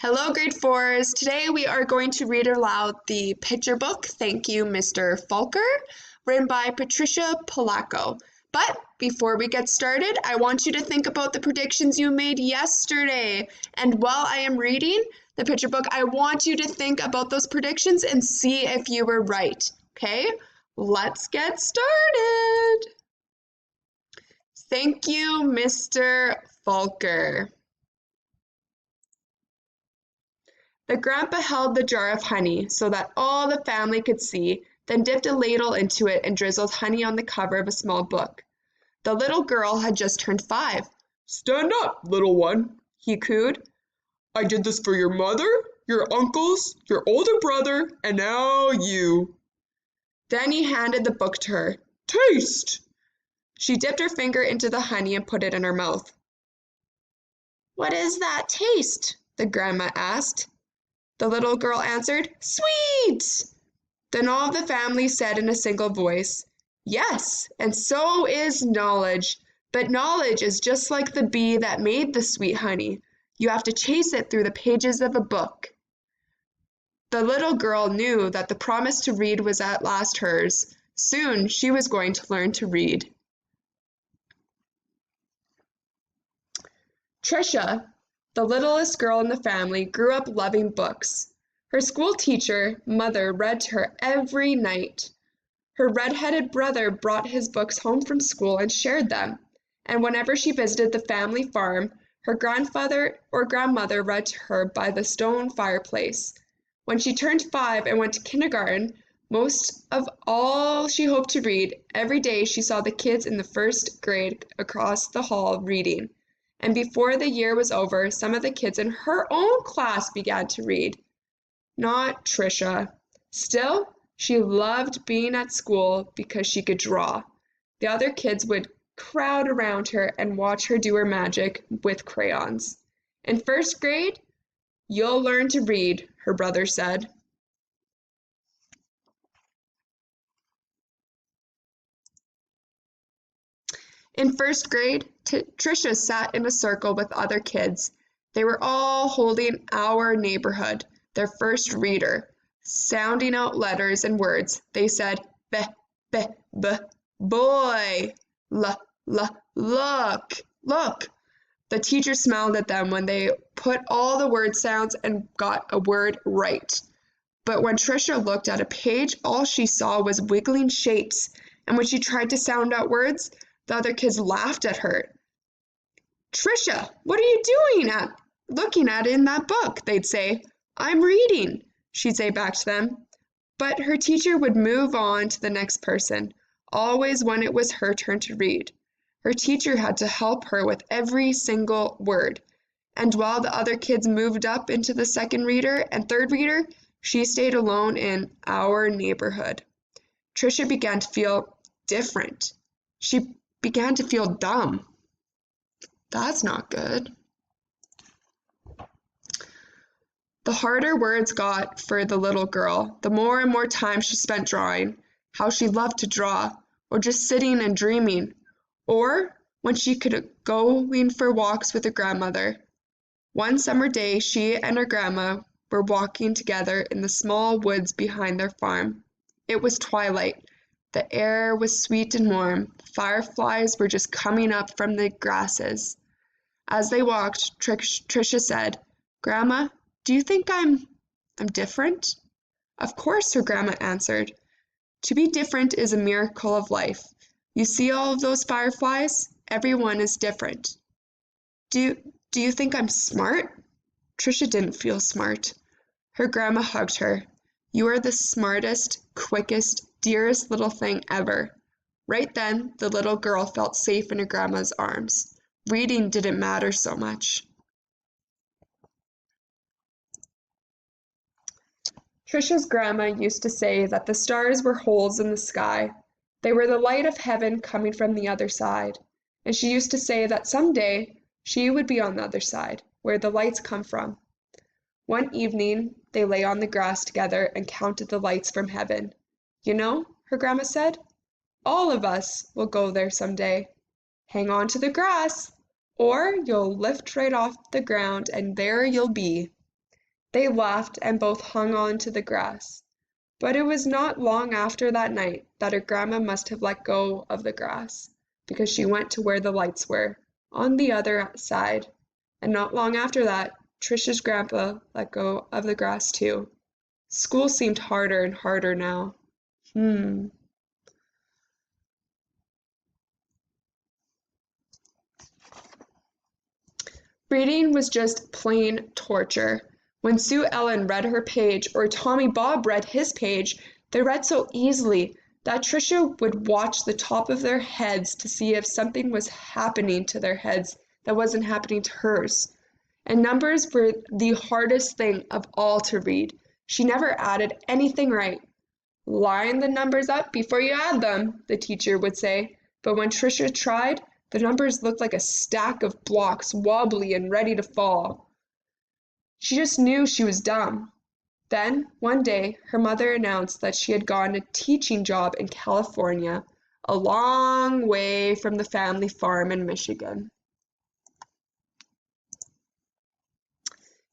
Hello, grade fours. Today we are going to read aloud the picture book, Thank You, Mr. Falker, written by Patricia Polacco. But before we get started, I want you to think about the predictions you made yesterday. And while I am reading the picture book, I want you to think about those predictions and see if you were right. Okay, let's get started. Thank you, Mr. Falker. The grandpa held the jar of honey so that all the family could see, then dipped a ladle into it and drizzled honey on the cover of a small book. The little girl had just turned 5. "Stand up, little one," he cooed. "I did this for your mother, your uncles, your older brother, and now you." Then he handed the book to her. "Taste!" She dipped her finger into the honey and put it in her mouth. "What is that taste?" the grandma asked. The little girl answered, "Sweet!" Then all the family said in a single voice, "Yes, and so is knowledge. But knowledge is just like the bee that made the sweet honey. You have to chase it through the pages of a book." The little girl knew that the promise to read was at last hers. Soon she was going to learn to read. Tricia, the littlest girl in the family, grew up loving books. Her school teacher, Mother, read to her every night. Her red-headed brother brought his books home from school and shared them. And whenever she visited the family farm, her grandfather or grandmother read to her by the stone fireplace. When she turned 5 and went to kindergarten, most of all she hoped to read, every day she saw the kids in the first grade across the hall reading. And before the year was over, some of the kids in her own class began to read. Not Tricia. Still, she loved being at school because she could draw. The other kids would crowd around her and watch her do her magic with crayons. In first grade, you'll learn to read, her brother said. In first grade, Tricia sat in a circle with other kids. They were all holding Our Neighborhood, their first reader. Sounding out letters and words, they said, B, B, B, boy, L, L, look, look. The teacher smiled at them when they put all the word sounds and got a word right. But when Tricia looked at a page, all she saw was wiggling shapes, and when she tried to sound out words, the other kids laughed at her. "Tricia, what are you looking at in that book?" they'd say. "I'm reading," she'd say back to them. But her teacher would move on to the next person, always when it was her turn to read. Her teacher had to help her with every single word. And while the other kids moved up into the second reader and third reader, she stayed alone in Our Neighborhood. Tricia began to feel different. She began to feel dumb. That's not good. The harder words got for the little girl, the more and more time she spent drawing, how she loved to draw, or just sitting and dreaming, or when she could go for walks with her grandmother. One summer day, she and her grandma were walking together in the small woods behind their farm. It was twilight. The air was sweet and warm. Fireflies were just coming up from the grasses. As they walked, Tricia said, "Grandma, do you think I'm different?" "Of course," her grandma answered. "To be different is a miracle of life. You see all of those fireflies? Everyone is different." Do you think I'm smart?" Tricia didn't feel smart. Her grandma hugged her. "You are the smartest, quickest, dearest little thing ever." Right then, the little girl felt safe in her grandma's arms. Reading didn't matter so much. Tricia's grandma used to say that the stars were holes in the sky. They were the light of heaven coming from the other side. And she used to say that someday she would be on the other side, where the lights come from. One evening, they lay on the grass together and counted the lights from heaven. "You know," her grandma said, "all of us will go there someday. Hang on to the grass, or you'll lift right off the ground and there you'll be." They laughed and both hung on to the grass. But it was not long after that night that her grandma must have let go of the grass, because she went to where the lights were, on the other side. And not long after that, Trisha's grandpa let go of the grass too. School seemed harder and harder now. Reading was just plain torture. When Sue Ellen read her page or Tommy Bob read his page, they read so easily that Trisha would watch the top of their heads to see if something was happening to their heads that wasn't happening to hers. And numbers were the hardest thing of all to read. She never added anything right. Line the numbers up before you add them, the teacher would say. But when Trisha tried, the numbers looked like a stack of blocks, wobbly and ready to fall. She just knew she was dumb. Then, one day, her mother announced that she had gotten a teaching job in California, a long way from the family farm in Michigan.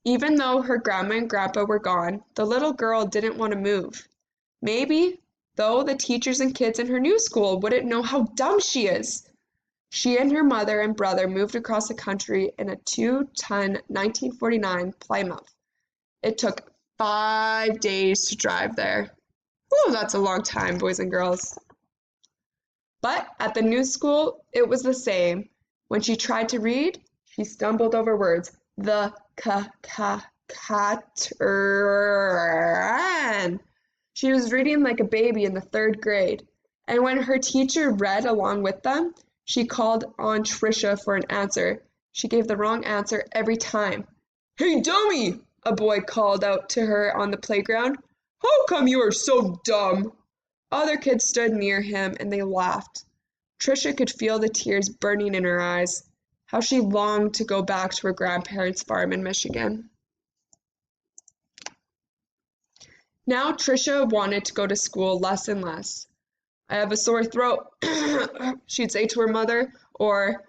Even though her grandma and grandpa were gone, the little girl didn't want to move. Maybe, though, the teachers and kids in her new school wouldn't know how dumb she is. She and her mother and brother moved across the country in a 2-ton 1949 Plymouth. It took 5 days to drive there. Ooh, that's a long time, boys and girls. But at the new school, it was the same. When she tried to read, she stumbled over words. The Catern. She was reading like a baby in the 3rd grade. And when her teacher read along with them, she called on Trisha for an answer. She gave the wrong answer every time. Hey, dummy! A boy called out to her on the playground. How come you are so dumb? Other kids stood near him and they laughed. Trisha could feel the tears burning in her eyes. How she longed to go back to her grandparents' farm in Michigan. Now Trisha wanted to go to school less and less. I have a sore throat, she'd say to her mother, or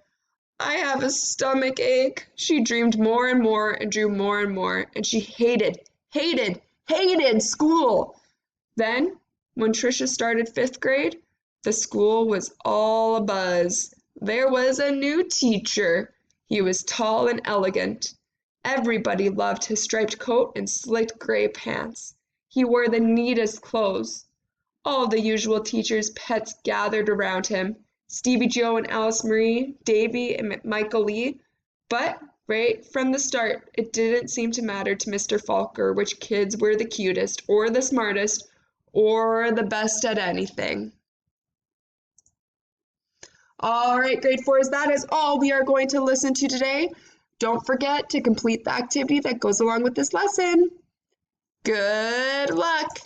I have a stomach ache. She dreamed more and more and drew more and more, and she hated school. Then, when Trisha started 5th grade, the school was all abuzz. There was a new teacher. He was tall and elegant. Everybody loved his striped coat and slate gray pants. He wore the neatest clothes. All the usual teachers' pets gathered around him. Stevie Joe and Alice Marie, Davy and Michael Lee. But right from the start, it didn't seem to matter to Mr. Falker which kids were the cutest or the smartest or the best at anything. All right, grade 4s, that is all we are going to listen to today. Don't forget to complete the activity that goes along with this lesson. Good luck!